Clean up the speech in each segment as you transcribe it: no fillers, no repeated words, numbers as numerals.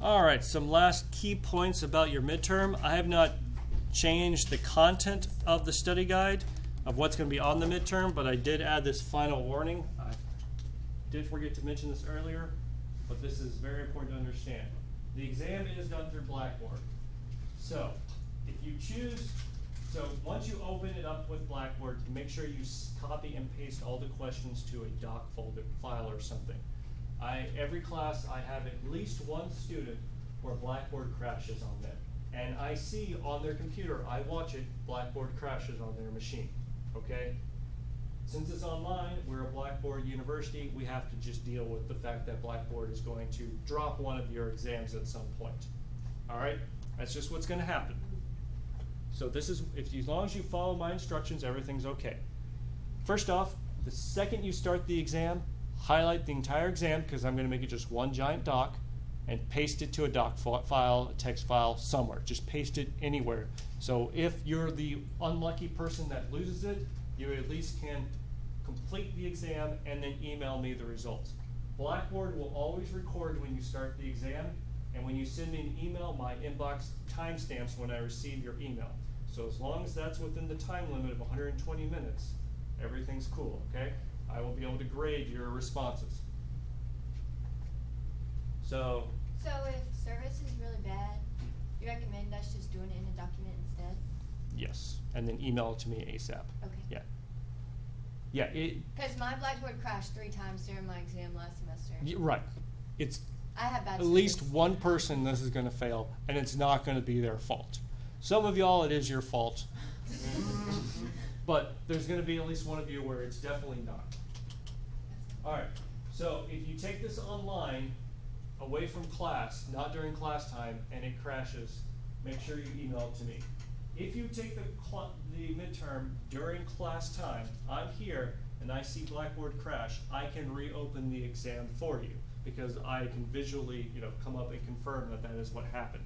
All right, some last key points about your midterm. I have not changed the content of the study guide of what's going to be on the midterm, but I did add this final warning. I did forget to mention this earlier, but this is very important to understand. The exam is done through Blackboard. So if you choose, so once you open it up with Blackboard, make sure you copy and paste all the questions to a doc folder file or something. Every class I have at least one student where Blackboard crashes on them. And I see on their computer, I watch it, Blackboard crashes on their machine, okay? Since it's online, we're a Blackboard university, we have to just deal with the fact that Blackboard is going to drop one of your exams at some point. All right, that's just what's gonna happen. So this is, as long as you follow my instructions, everything's okay. First off, the second you start the exam, highlight the entire exam, because I'm gonna make it just one giant doc, and paste it to a doc file, a text file, somewhere. Just paste it anywhere. So if you're the unlucky person that loses it, you at least can complete the exam and then email me the results. Blackboard will always record when you start the exam, and when you send me an email, my inbox timestamps when I receive your email. So as long as that's within the time limit of 120 minutes, everything's cool, okay? I will be able to grade your responses. So if service is really bad, you recommend us just doing it in a document instead? yes, and then email it to me ASAP. Okay. Yeah. Yeah. Because my Blackboard crashed 3 times during my exam last semester. Right. It's I have bad at least service. one person this is going to fail, and it's not going to be their fault. Some of y'all, it is your fault. But there's going to be at least one of you where it's definitely not. All right. So if you take this online, away from class, not during class time, and it crashes, make sure you email it to me. If you take the midterm during class time, I'm here and I see Blackboard crash, I can reopen the exam for you because I can visually, come up and confirm that that is what happened.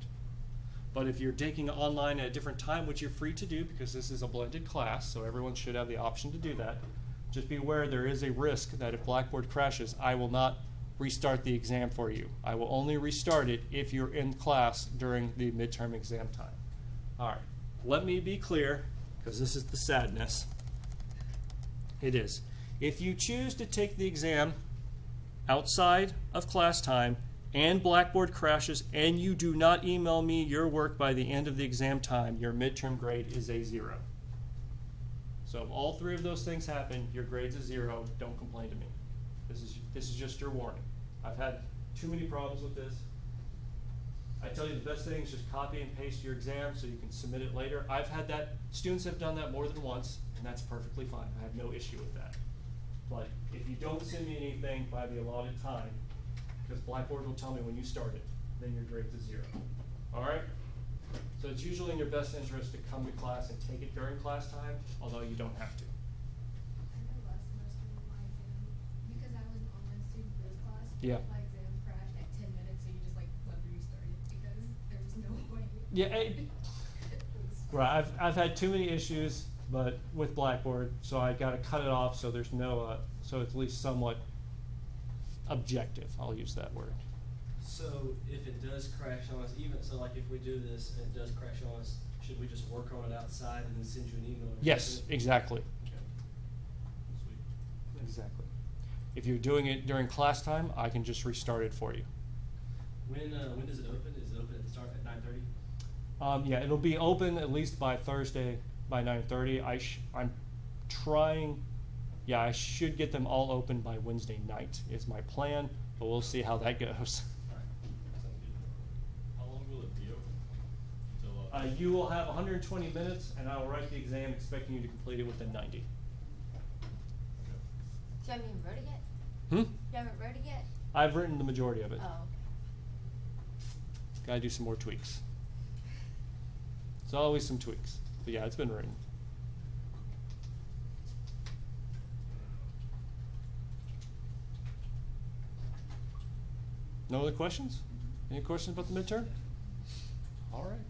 But if you're taking it online at a different time, which you're free to do because this is a blended class, so everyone should have the option to do that, just be aware there is a risk that if Blackboard crashes, I will not restart the exam for you. I will only restart it if you're in class during the midterm exam time. All right, let me be clear, because this is the sadness. It is. If you choose to take the exam outside of class time and Blackboard crashes and you do not email me your work by the end of the exam time, your midterm grade is a 0. So if all 3 of those things happen, your grade's a 0, don't complain to me. This is just your warning. I've had too many problems with this. I tell you the best thing is just copy and paste your exam so you can submit it later. I've had that, students have done that more than once, and that's perfectly fine. I have no issue with that. But if you don't send me anything by the allotted time, because Blackboard will tell me when you start it, then your grade's a 0. All right? So it's usually in your best interest to come to class and take it during class time, although you don't have to. Yeah. My exam crashed at 10 minutes, so you just let me restart it because there was no way. Yeah, right. I've had too many issues, but with Blackboard, so I got to cut it off so there's no so it's at least somewhat objective. I'll use that word. So if it does crash on us, even so, like if we do this and it does crash on us, should we just work on it outside and then send you an email? Yes, exactly. Okay. Sweet. Exactly. If you're doing it during class time, I can just restart it for you. When does it open? Is it open at the start at 9:30? Yeah, it'll be open at least by Thursday by 9:30. I'm trying. Yeah, I should get them all open by Wednesday night is my plan, but we'll see how that goes. All right. Sounds good. How long will it be open? Until, You will have 120 minutes, and I will write the exam expecting you to complete it within 90. So you haven't even wrote it yet? Hmm? You haven't wrote it yet? I've written the majority of it. Oh, okay. Gotta do some more tweaks. It's always some tweaks. But yeah, it's been written. No other questions? Any questions about the midterm? All right.